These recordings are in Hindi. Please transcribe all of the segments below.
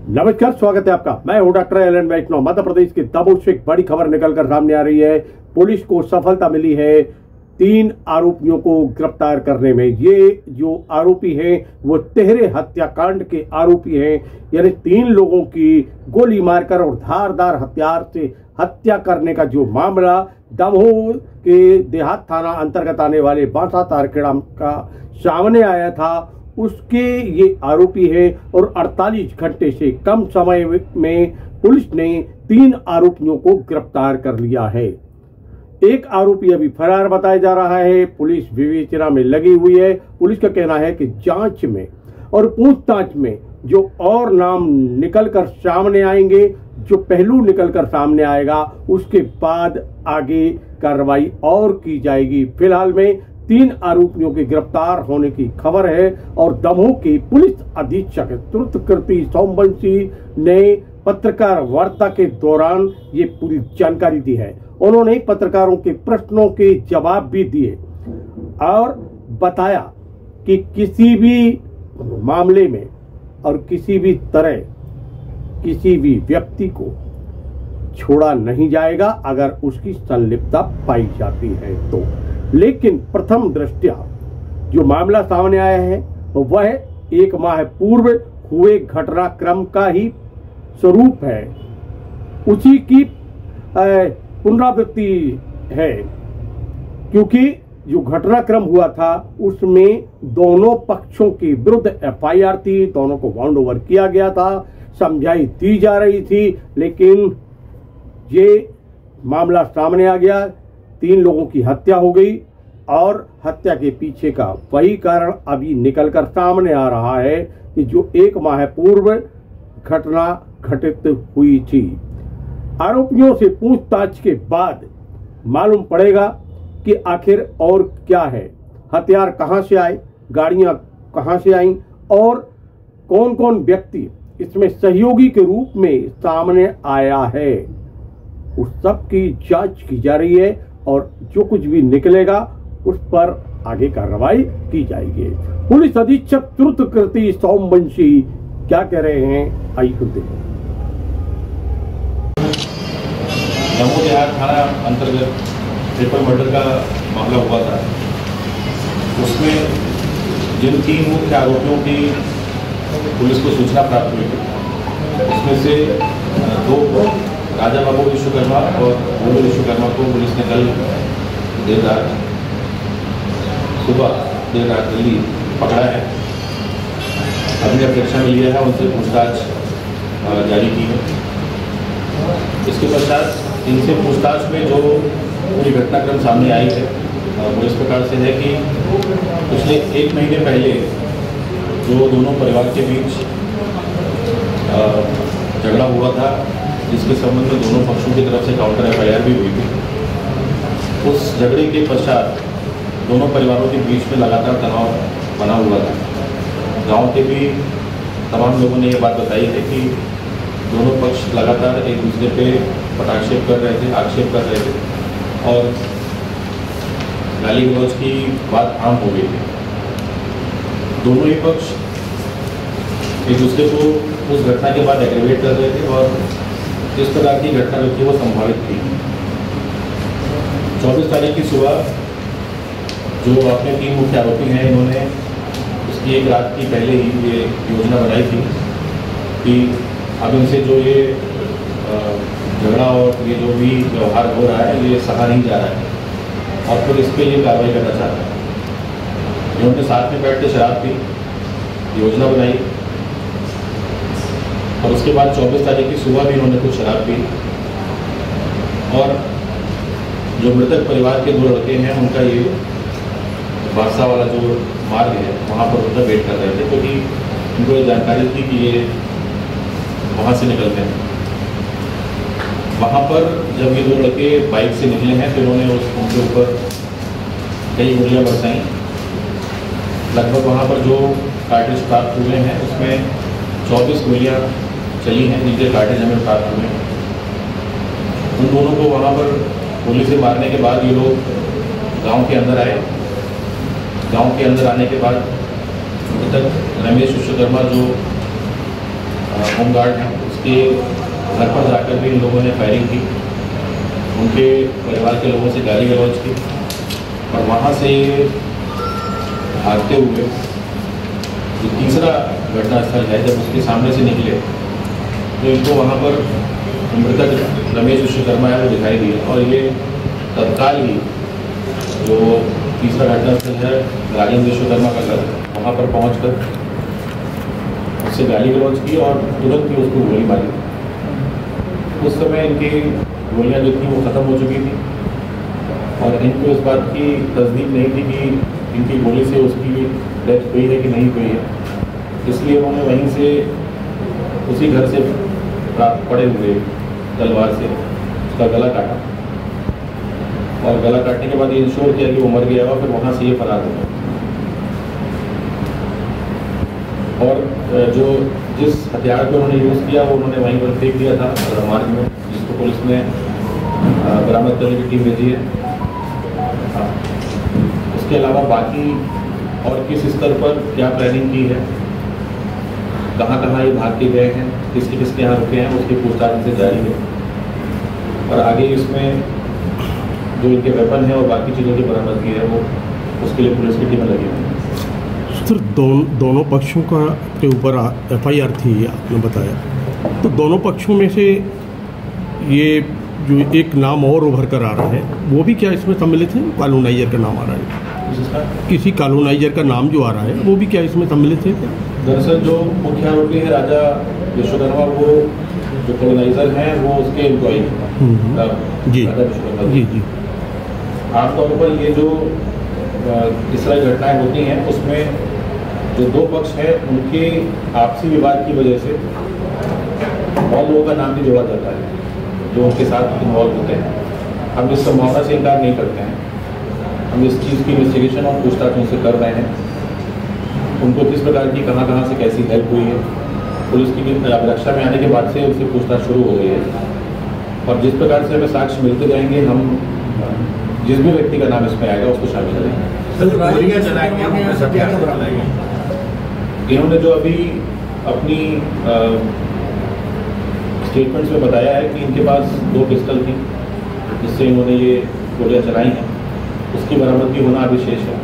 नमस्कार, स्वागत है आपका। मैं हूं डॉक्टर एलन वैष्णव। मध्य प्रदेश के दमोह से एक बड़ी खबर निकलकर सामने आ रही है। पुलिस को सफलता मिली है 3 आरोपियों को गिरफ्तार करने में। ये जो आरोपी हैं वो तिहरे हत्याकांड के आरोपी हैं, यानी 3 लोगों की गोली मारकर और धारदार हथियार से हत्या करने का जो मामला दमोह के देहात थाना अंतर्गत आने वाले बांसा तारखेड़ा का सामने आया था, उसके ये आरोपी है। और 48 घंटे से कम समय में पुलिस ने 3 आरोपियों को गिरफ्तार कर लिया है। एक आरोपी अभी फरार बताया जा रहा है। पुलिस विवेचना में लगी हुई है। पुलिस का कहना है कि जांच में और पूछताछ में जो और नाम निकलकर सामने आएंगे, जो पहलू निकलकर सामने आएगा, उसके बाद आगे कार्रवाई और की जाएगी। फिलहाल में 3 आरोपियों के गिरफ्तार होने की खबर है। और दमोह के पुलिस अधीक्षक त्रुतकृति सोमवंशी ने पत्रकार वार्ता के दौरान ये पूरी जानकारी दी है। उन्होंने पत्रकारों के प्रश्नों के जवाब भी दिए और बताया कि किसी भी मामले में और किसी भी तरह किसी भी व्यक्ति को छोड़ा नहीं जाएगा अगर उसकी संलिप्तता पाई जाती है तो। लेकिन प्रथम दृष्टया जो मामला सामने आया है वह 1 माह पूर्व हुए घटनाक्रम का ही स्वरूप है, उसी की पुनरावृत्ति है। क्योंकि जो घटनाक्रम हुआ था उसमें दोनों पक्षों के विरुद्ध FIR थी, दोनों को बाउंड ओवर किया गया था, समझाई दी जा रही थी। लेकिन ये मामला सामने आ गया, 3 लोगों की हत्या हो गई और हत्या के पीछे का वही कारण अभी निकलकर सामने आ रहा है कि जो 1 माह पूर्व घटना घटित हुई थी। आरोपियों से पूछताछ के बाद मालूम पड़ेगा कि आखिर और क्या है, हथियार कहां से आए, गाड़ियां कहां से आईं और कौन कौन व्यक्ति इसमें सहयोगी के रूप में सामने आया है। उस सब की जांच की जा रही है और जो कुछ भी निकलेगा उस पर आगे कार्रवाई की जाएगी। पुलिस अधीक्षक त्रुतकृति सोमवंशी क्या कह रहे हैं, आइए सुनते हैं। दमोह देहात थाना अंतर्गत ट्रिपल मर्डर का मामला हुआ था। उसमें जिन 3 मुख्य आरोपियों की पुलिस को सूचना प्राप्त हुई थी, उसमें से 2 राजा बाबू विश्वकर्मा और भोलू विश्वकर्मा को पुलिस ने कल देर रात जल्दी पकड़ा है। अपनी अपेक्षा में लिया है, उनसे पूछताछ जारी की है। इसके पश्चात इनसे पूछताछ में जो पूरी घटनाक्रम सामने आई है वो इस प्रकार से है कि पिछले 1 महीने पहले जो दोनों परिवार के बीच झगड़ा हुआ था, जिसके संबंध में दोनों पक्षों की तरफ से काउंटर FIR भी हुई थी। उस झगड़े के पश्चात दोनों परिवारों के बीच में लगातार तनाव बना हुआ था। गांव के भी तमाम लोगों ने ये बात बताई है कि दोनों पक्ष लगातार एक दूसरे पे पटाक्षेप कर रहे थे, आक्षेप कर रहे थे और गाली गलौज की बात आम हो गई थी। दोनों ही पक्ष एक दूसरे को उस घटना के बाद एग्रीवेट कर रहे थे और जिस प्रकार की घटना जो थी वो संभावित थी। 24 तारीख की सुबह जो अपने 3 मुख्य आरोपी हैं, इन्होंने उसकी 1 रात की पहले ही ये योजना बनाई थी कि अब इनसे जो ये झगड़ा और ये जो भी व्यवहार हो रहा है ये सहा नहीं जा रहा है और फिर इस पर ये कार्रवाई करना चाहता है। इन्होंने साथ में बैठ के शराब पी, योजना बनाई और उसके बाद 24 तारीख की सुबह भी इन्होंने कुछ शराब पी और जो मृतक परिवार के 2 लड़के हैं उनका ये बादशाह वाला जो मार्ग है वहाँ पर उनका वेट कर रहे थे, क्योंकि उनको ये जानकारी थी कि ये वहाँ से निकलते हैं। वहाँ पर जब ये 2 लड़के बाइक से निकले हैं तो इन्होंने उनके ऊपर कई गोलियाँ बरसाई। लगभग वहाँ पर जो कार्टेज प्राप्त हुए हैं उसमें 24 गोलियाँ चली हैं, जिनके कार्टेज हमें प्राप्त हुए हैं। उन दोनों को वहाँ पर गोली से मारने के बाद ये लोग गांव के अंदर आए। गांव के अंदर आने के बाद मृतक रमेश विश्वकर्मा जो होमगार्ड हैं, उसके घर पर जाकर भी इन लोगों ने फायरिंग की, उनके परिवार के लोगों से गाली गलौज की और वहाँ से ये भागते हुए जो तीसरा घटनास्थल है, जब उसके सामने से निकले तो इनको वहाँ पर मृतक रमेश विश्वकर्मा है वो दिखाई दिया और ये तत्काल ही जो तीसरा घटनास्थल है राजेंद्र विश्वकर्मा का घर, वहाँ पर पहुँचकर उससे गाली गलौज की और तुरंत ही उसको गोली मारी। उस समय इनकी गोलियाँ जो थी वो ख़त्म हो चुकी थी और इनको इस बात की तस्दीक नहीं थी कि इनकी गोली से उसकी डेथ हुई है कि नहीं हुई है, इसलिए उन्होंने वहीं से उसी घर से पड़े हुए तलवार से उसका गला काटा और गला काटने के बाद ये इंश्योर किया कि वो मर गया और फिर वहाँ से ये फरार हो गया। और जो जिस हथियार को उन्होंने यूज़ किया वो उन्होंने वहीं पर फेंक दिया था मार्ग में, जिसको पुलिस ने बरामद करने की टीम भेजी है। उसके अलावा बाकी और किस स्तर पर क्या प्लानिंग की है, कहाँ कहाँ ये भाग के गए हैं, किसके किसके यहाँ रुके हैं, उसकी पूछताछ से जारी है और आगे इसमें जो इनके वेपन है और बाकी चीज़ों की बरामदगी है वो उसके लिए पुलिस की टीमें लगी हुई हैं। सर दोनों पक्षों का के ऊपर FIR थी आपने बताया, तो दोनों पक्षों में से ये जो एक नाम और उभर कर आ रहा है वो भी क्या इसमें सम्मिलित है? कॉलोनाइजर का नाम आ रहा है, किसी कॉलोनाइजर का नाम जो आ रहा है वो भी क्या इसमें सम्मिलित है क्या? दरअसल जो मुख्य आरोपी है राजा विश्वकर्मा, वो जो कॉलोनाइजर हैं वो उसके एम्प्लॉई जी जी जी। आमतौर पर ये जो इस तरह की घटनाएं होती हैं उसमें जो दो पक्ष हैं उनके आपसी विवाद की वजह से बहुत लोगों का नाम भी जोड़ा जाता है जो उनके साथ इन्वॉल्व होते हैं। हम इस संभावना से इनकार नहीं करते हैं, हम इस चीज़ की इन्वेस्टिगेशन और पूछताछ उनसे कर रहे हैं, उनको किस प्रकार की कहाँ से कैसी हेल्प हुई है। पुलिस की रक्षा में आने के बाद से उनसे पूछताछ शुरू हो गई है और जिस प्रकार से हमें साक्ष्य मिलते जाएंगे हम जिस भी व्यक्ति का नाम इसमें आएगा उसको शामिल करेंगे। इन्होंने जो अभी अपनी स्टेटमेंट्स में बताया है कि इनके पास 2 पिस्टल थी जिससे इन्होंने ये गोलियाँ चलाई हैं, उसकी बरामदगी होना अभी शेष है।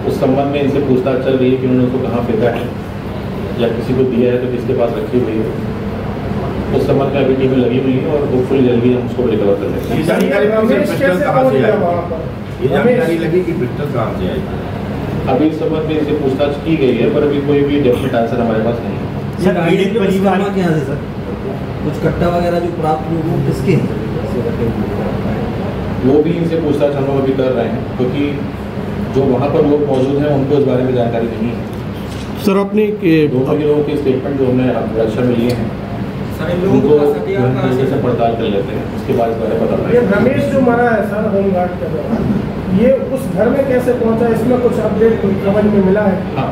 उस संबंध में इनसे पूछताछ चल रही है कि उन्होंने उसको कहाँ फेंका है या किसी को दिया है तो किसके पास रखी हुई है। उस संबंध में अभी टीमें लगी हुई है और होपफुली जल्दी हम उसको रिकवर कर लेंगे। ये जानकारी लगी कि पिस्टल कहाँ से आई? अभी इस संबंध में इनसे पूछताछ की गई है पर अभी कोई भी डेफिनेट आंसर हमारे पास नहीं है। सर पीड़ित परिवार के यहाँ से सर कुछ कट्टा वगैरह जो प्राप्त हुए वो किसके हैं? वो भी इनसे पूछताछ हम लोग अभी कर रहे हैं क्योंकि जो वहाँ पर लोग मौजूद हैं उनको इस बारे में जानकारी नहीं है। सर आपने दोनों के लोगों के स्टेटमेंट जो हमने रक्षा में लिए हैं उनको तरीके से पड़ताल कर लेते हैं, उसके बाद इस बारे में पता ये रमेश जो मरा है सर होमगार्ड के दौरान, ये उस घर में कैसे पहुंचा, इसमें कुछ अपडेट समझ में मिला है? हाँ,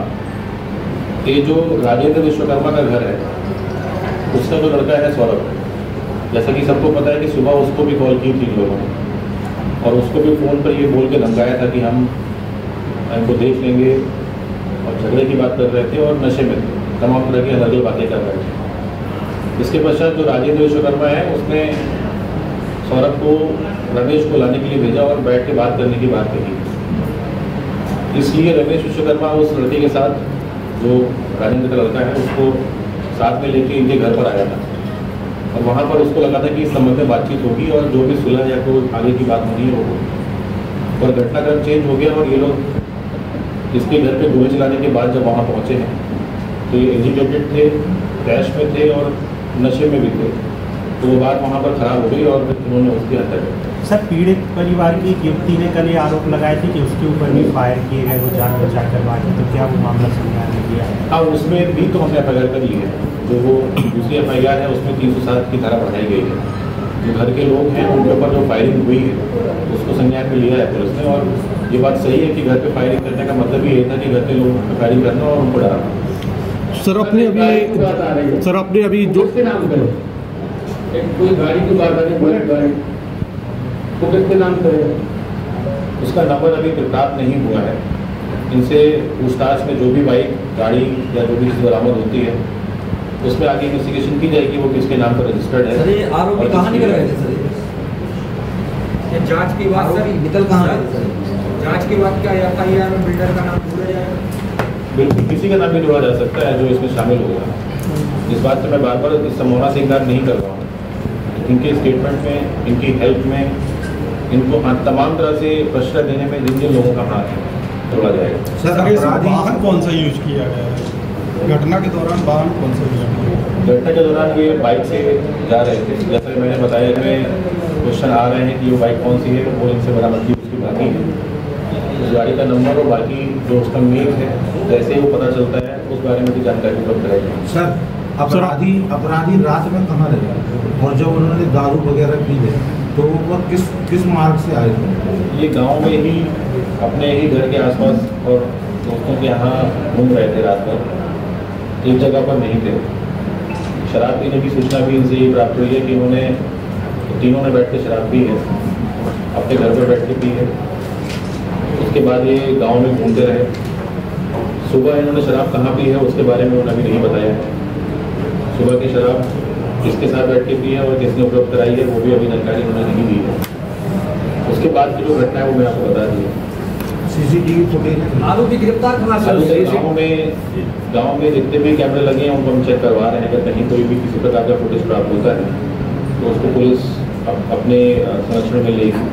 ये जो राजेंद्र विश्वकर्मा का घर है उसका जो लड़का है सौरभ, जैसा कि सबको पता है कि सुबह उसको भी कॉल की थी लोगों ने और उसको भी फ़ोन पर ये बोल के धमकाया था कि हम इनको देख लेंगे और झगड़े की बात कर रहे थे और नशे में थे, तमाम तरह की अलग बातें कर रहे थे। इसके पश्चात जो राजेंद्र विश्वकर्मा है उसने सौरभ को रमेश को लाने के लिए भेजा और बैठ के बात करने की बात कही। इसलिए रमेश विश्वकर्मा उस लड़के के साथ जो राजेंद्र का लड़का है उसको साथ में लेके इनके घर पर आया था और वहाँ पर उसको लगा था कि इस संबंध में बातचीत होगी और जो भी सुलह या कोई आगे की बात होनी है वो होगी। और घटनाक्रम चेंज हो गया और ये लोग इसके घर पे गोली चलाने के बाद जब वहाँ पहुँचे हैं तो ये एजुकेटेड थे, क्रैश में थे और नशे में भी थे, तो वो बात वहाँ पर खराब हो गई और उन्होंने उसकी हत्या कर। सर पीड़ित परिवार की एक युवती ने कल ये आरोप लगाए थे कि उसके ऊपर भी फायर किए गए, वो जान बचा कर मारे, तो क्या वो मामला संज्ञान में लिया है? हाँ, उसमें भी तो हमने FIR कर ली है। जो वो दूसरी FIR है उसमें 307 की धारा बढ़ाई गई है। जो घर के लोग हैं उनके ऊपर जो फायरिंग हुई है उसको संज्ञान में लिया है पुलिस ने और ये बात सही है कि घर पे फायरिंग करने का मतलब ये था कि घर के लोगों पर फायरिंग करना और उनको डराना। सर आपने अभी जो नाम करें कोई गाड़ी की बात आ रही बुलेट गाड़ी तो किसके नाम करें? उसका नंबर अभी प्राप्त नहीं हुआ है। इनसे पूछताछ में जो भी बाइक गाड़ी या जो भी चीज़ बरामद होती है उसमें आगे इन्वेस्टिगेशन की जाएगी वो किसके नाम पर रजिस्टर्ड है। सर ये आरोपी और कहाँ किसकी निकल है। गए थे सर? ये जांच की बात सर, आरोपी निकल कहाँ गए थे सर? जांच के बाद क्या FIR में बिल्डर का नाम भूला जाएगा? बिल्कुल किसी का नाम भी जोड़ा जा सकता है जो इसमें शामिल होगा। इस बात से मैं बार बार इस संभावना से इनकार नहीं कर रहा हूँ। इनके स्टेटमेंट में, इनकी हेल्प में, इनको तमाम तरह से प्रश्न देने में जिन जिन लोगों का हाथ है जोड़ा जाएगा। सर वाहन कौन सा यूज किया गया है? घटना के दौरान वाहन कौन सा यूज किया गया? घटना के दौरान ये बाइक से जा रहे थे। जैसे मैंने बताया इसमें क्वेश्चन आ रहे हैं कि वो बाइक कौन सी है, वो इनसे बरामदगी उसकी बाकी है। उस गाड़ी का नंबर और बाकी जो उसका मेल है, जैसे ही वो पता चलता है उस बारे में भी जानकारी उपलब्ध कराएगी। सर अपराधी रात में कहाँ रहे और जब उन्होंने दारू वगैरह पी है तो वो किस मार्ग से आए थे? ये गांव में ही अपने ही घर के आसपास और दोस्तों के यहाँ घूम रहे थे रात भर, एक जगह पर नहीं थे। शराब पीने की सूचना भी इनसे ये प्राप्त हुई है कि इन्होंने तीनों ने बैठ के शराब पी है, अपने घर पर बैठ के पी है। उसके बाद ये गांव में घूमते रहे। सुबह इन्होंने शराब कहाँ पी है उसके बारे में उन्होंने अभी नहीं बताया है। सुबह की शराब किसके साथ बैठ के पी है और किसने उपलब्ध कराई है वो भी अभी जानकारी उन्होंने नहीं दी है। उसके बाद की जो घटना है वो मैं आपको बता दी है। CCTV फुटेज आरोपी गिरफ्तार कहाँ से? गाँव में जितने भी कैमरे लगे हैं उनको हम चेक करवा रहे हैं। अगर कहीं कोई भी किसी प्रकार का फुटेज प्राप्त होता है तो उसको पुलिस अपने संरक्षण में लेगी।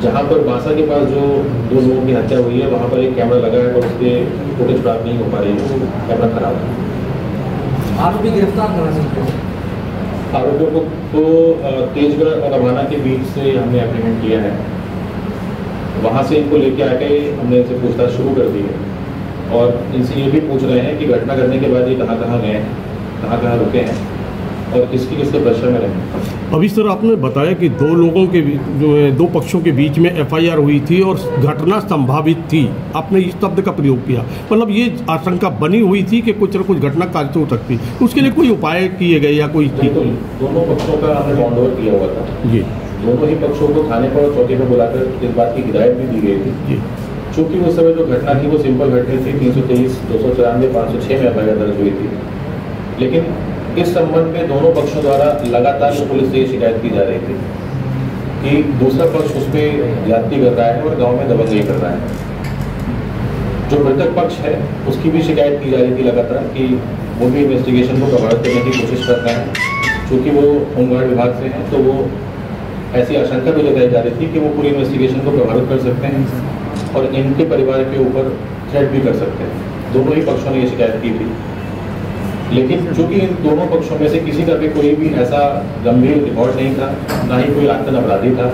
जहाँ पर बांसा के पास जो 2 लोगों की हत्या हुई है वहाँ पर एक कैमरा लगा है और उसके फुटेज प्राप्त नहीं हो पा रही है, कैमरा खराब है। आरोपी गिरफ्तार कहाँ से? आरोपियों को तो तेजगढ़ और अभाना के बीच से हमने एप्रीहेंड किया है। वहाँ से इनको लेके आके हमने इनसे पूछताछ शुरू कर दी है और इनसे ये भी पूछ रहे हैं कि घटना करने के बाद ये कहाँ कहाँ गए हैं, कहाँ कहाँ रुके हैं और किसके किसके प्रेशर में रहे। अभी सर आपने बताया कि 2 लोगों के जो है 2 पक्षों के बीच में FIR हुई थी और घटना संभावित थी। आपने इस शब्द का प्रयोग किया, मतलब ये आशंका बनी हुई थी कि कुछ न कुछ घटना कारित हो सकती। उसके लिए कोई उपाय किए गए या कोई? बिल्कुल, दोनों पक्षों का हमने बॉन्ड ओवर किया हुआ था जी। दोनों ही पक्षों को थाने पर और चौकी पर बुलाकर इस बात की हिदायत भी दी गई थी जी। चूँकि उस समय जो घटना थी वो सिंपल घटना थी। 323, 294, 506 में FIR दर्ज हुई थी। लेकिन इस संबंध में दोनों पक्षों द्वारा लगातार पुलिस से शिकायत की जा रही थी कि दूसरा पक्ष उस पर ज्यादती कर रहा है और गांव में दबंगई कर रहा है। जो मृतक पक्ष है उसकी भी शिकायत की जा रही थी लगातार कि वो भी इन्वेस्टिगेशन को प्रभावित करने की कोशिश कर रहे हैं। चूँकि वो होमगार्ड विभाग से हैं तो वो ऐसी आशंका भी जताई जा रही थी कि वो पूरी इन्वेस्टिगेशन को प्रभावित कर सकते हैं और इनके परिवार के ऊपर थ्रेट भी कर सकते हैं। दोनों ही पक्षों ने ये शिकायत की थी। लेकिन चूंकि इन दोनों पक्षों में से किसी का भी कोई भी ऐसा गंभीर रिकॉर्ड नहीं था, ना ही कोई आतंक अपराधी था,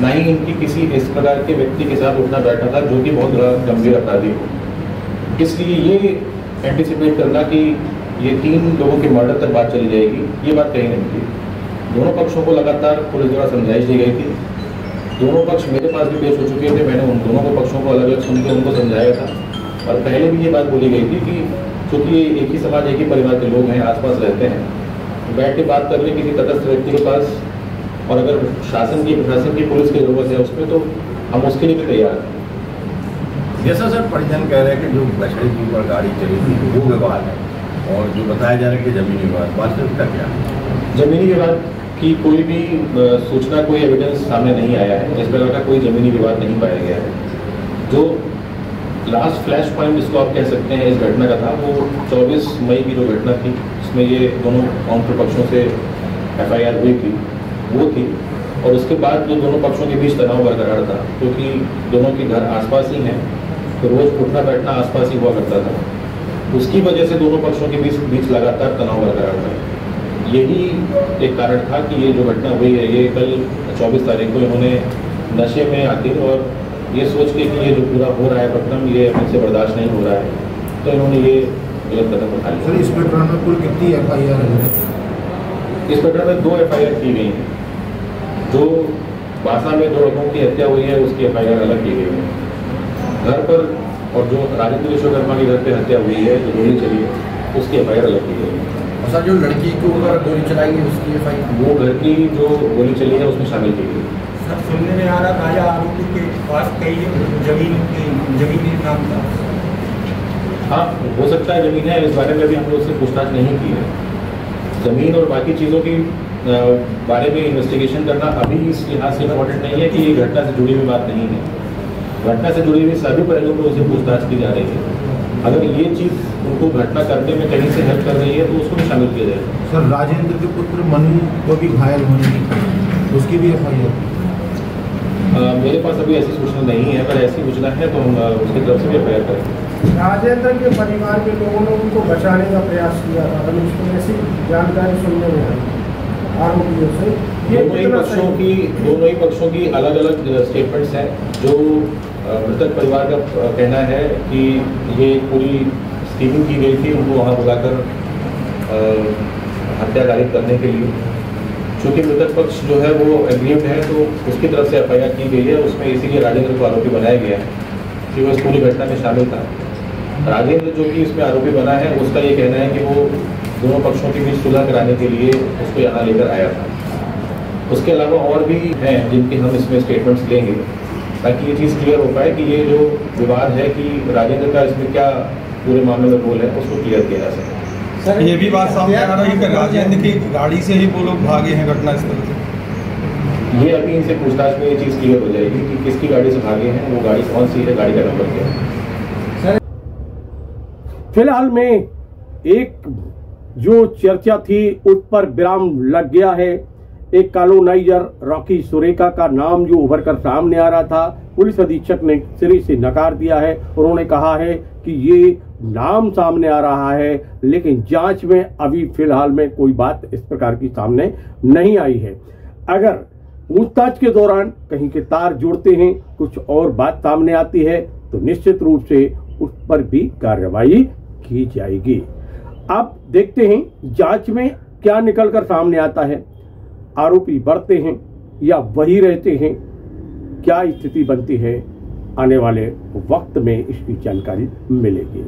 ना ही इनकी किसी इस प्रकार के व्यक्ति के साथ उठना बैठा था जो कि बहुत बड़ा गंभीर अपराधी हो। इसलिए ये एंटिसिपेट करना कि ये 3 लोगों के मर्डर तक बात चली जाएगी, ये बात कहीं नहीं थी। दोनों पक्षों को लगातार पुलिस द्वारा समझाइश दी गई थी। दोनों पक्ष मेरे पास भी पेश हो चुके थे। मैंने उन दोनों को पक्षों को अलग अलग सुन के उनको समझाया था और पहले भी ये बात बोली गई थी कि चूँकि एक ही समाज, एक ही परिवार के लोग हैं, आसपास रहते हैं, तो बैठ के बात कर ले किसी तटस्थ व्यक्ति के पास, और अगर शासन की, प्रशासन की, पुलिस की जरूरत है उसमें तो हम उसके लिए भी तैयार हैं। जैसा सर परिजन कह रहे हैं कि जो बछड़े के ऊपर गाड़ी चली थी वो विवाद है और जो बताया जा रहा है कि जमीनी विवाद, वास्तविकता क्या है? जमीनी विवाद की कोई भी सूचना, कोई एविडेंस सामने नहीं आया है। इस प्रकार का कोई जमीनी विवाद नहीं पाया गया है। जो लास्ट फ्लैश पॉइंट जिसको आप कह सकते हैं इस घटना का था वो 24 मई की जो घटना थी उसमें ये दोनों काउंटर पक्षों से FIR हुई थी वो थी। और उसके बाद जो दोनों पक्षों के बीच तनाव बरकरार था, क्योंकि दोनों के घर आसपास ही हैं तो रोज़ उठना बैठना आसपास ही हुआ करता था, उसकी वजह से दोनों पक्षों के बीच लगातार तनाव बरकरार था। यही एक कारण था कि ये जो घटना हुई है ये कल 24 तारीख को इन्होंने नशे में आके और ये सोच के कि ये जो पूरा हो रहा है प्रकरण ये अपने से बर्दाश्त नहीं हो रहा है तो इन्होंने ये गलत कदम उठा लिया। सर इस प्रकरण में कुल कितनी FIR है? इस प्रकरण में 2 FIR की गई हैं। जो बांसा में 2 लोगों की हत्या हुई है उसकी FIR अलग की गई है। घर पर और जो राजेंद्र विश्वकर्मा के घर पे हत्या हुई है, जो गोली चली है, उसकी FIR अलग की गई है। सर जो लड़की के ऊपर गोली चलाई गई उसकी FIR, वो घर की जो गोली चली है उसमें शामिल की गई। सर सुनने में आ रहा ताजा आरोपी के पास कई जमीनी नाम था। हाँ, हो सकता है जमीन है, इस बारे में भी हम लोग से पूछताछ नहीं की है। ज़मीन और बाकी चीज़ों की बारे में इन्वेस्टिगेशन करना अभी इस लिहाज से इम्पोर्टेंट नहीं है कि ये घटना से जुड़ी हुई बात नहीं है। घटना से जुड़ी हुई सभी पहलुओं पर उसे पूछताछ की जा रही है। अगर ये चीज़ उनको घटना करने में कहीं से हेल्प कर रही है तो उसको भी शामिल किया जाएगा। सर, राजेंद्र के पुत्र मनु को भी घायल होने की खबर, उसकी भी FIR? मेरे पास अभी ऐसी सूचना नहीं है, पर ऐसी सूचना है तो हम उसकी तरफ से भी FIR करेंगे। राजेंद्र के परिवार के लोगों ने उनको बचाने का प्रयास किया था, अगर उसको ऐसी जानकारी सुनने में आई आरोपियों से। दोनों ही पक्षों की अलग अलग स्टेटमेंट्स हैं। जो मृतक परिवार का कहना है कि ये पूरी स्कीमिंग की गई थी उनको वहाँ बुलाकर हत्या कारित करने के लिए। चूँकि मृतक पक्ष जो है वो एग्रीड है तो उसकी तरफ से FIR की गई है। उसमें इसीलिए राजेंद्र को आरोपी बनाया गया है कि वो इस पूरी घटना में शामिल था। राजेंद्र जो कि इसमें आरोपी बना है उसका ये कहना है कि वो दोनों पक्षों के बीच सुलह कराने के लिए उसको यहाँ लेकर आया था। उसके अलावा और भी हैं जिनके हम इसमें स्टेटमेंट्स लेंगे ताकि ये चीज़ क्लियर हो पाए कि ये जो विवाद है कि राजेंद्र का इसमें क्या पूरे मामले में रोल है उसको क्लियर किया जा सके। सर, ये भी बात सामने आ रही है कि राजेंद्र की गाड़ी से ही वो लोग भागे हैं घटनास्थल से। ये अभी इनसे पूछताछ में ये चीज़ क्लियर हो जाएगी कि किसकी गाड़ी से भागे हैं, वो गाड़ी कौन सी है, गाड़ी का नंबर क्या है। फिलहाल में एक जो चर्चा थी उस पर विराम लग गया है। एक कॉलोनाइजर रॉकी सुरेखा का नाम जो उभर कर सामने आ रहा था, पुलिस अधीक्षक ने सिरे से नकार दिया है। उन्होंने कहा है कि ये नाम सामने आ रहा है लेकिन जांच में अभी फिलहाल में कोई बात इस प्रकार की सामने नहीं आई है। अगर पूछताछ के दौरान कहीं के तार जुड़ते हैं, कुछ और बात सामने आती है तो निश्चित रूप से उस पर भी कार्रवाई की जाएगी। अब देखते हैं जांच में क्या निकलकर सामने आता है। आरोपी बढ़ते हैं या वही रहते हैं, क्या स्थिति बनती है, आने वाले वक्त में इसकी जानकारी मिलेगी।